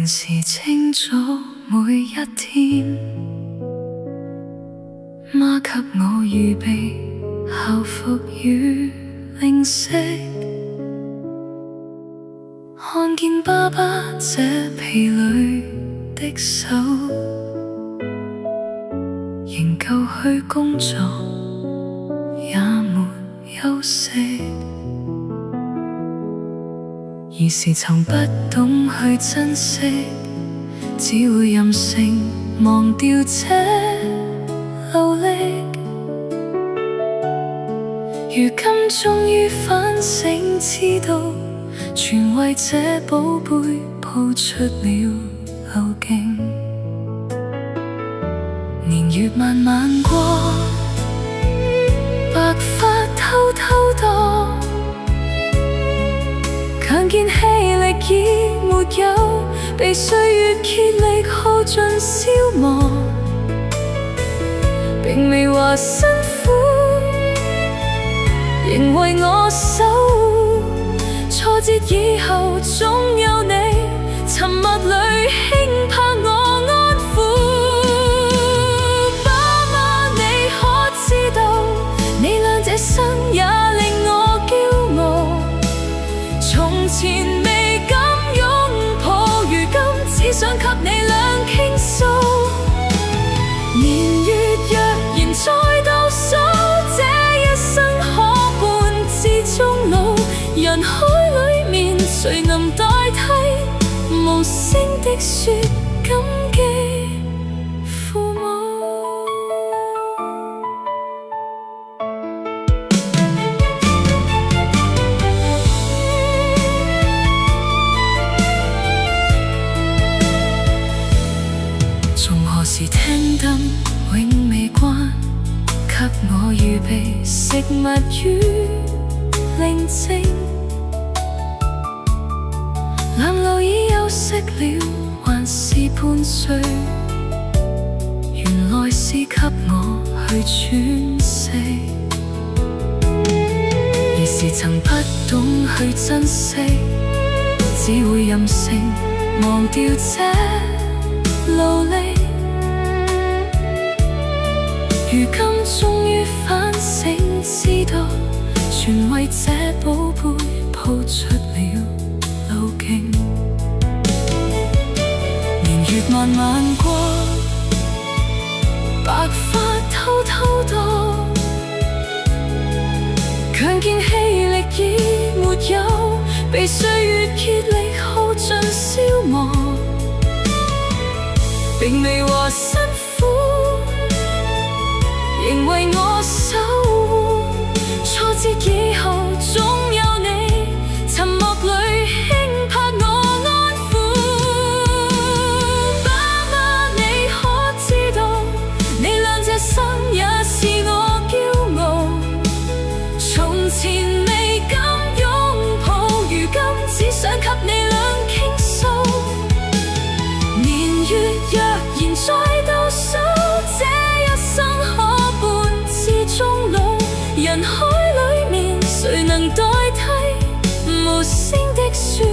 平時清早每一天，媽給我預備校服與零食，看見爸爸這疲累的手，仍舊去工作，也沒休息。兒時曾不懂去珍惜，只會任性忘掉這努力。如今終於反省，知道全為這寶貝鋪出了路徑。年月慢慢過，白髮偷偷多，強健氣力已沒有，被歲月竭力耗盡消磨。並未話辛苦，仍為我守護。挫折以後總有你，沉默裏輕拍我安撫。爸媽，你可知道，你倆這生也令我驕傲。從前未敢擁抱，如今只想給你倆傾訴。年月若然再倒數，這一生可伴至終老。人海裏面誰能代替無聲的說感激父母？從何時聽燈永未關，給我預備食物與寧靜。兩路已休息了，還是半睡，原來是給我去喘息。兒時曾不懂去珍惜，只會任性忘掉這努力。如今終於反省，知道全為這寶貝鋪出了路徑。年月慢慢過，白髮偷偷多，強健氣力已沒有，被歲月竭力耗盡消磨。並未話辛苦，仍為我守護。挫折以後總有你，沉默裏輕拍我安撫。爸媽，你可知道，你倆這生也是我驕傲。從前未敢擁抱，如今只想給你倆傾訴。年月若然再倒數，這一生可伴至終老。人海裏面誰能代替無聲的說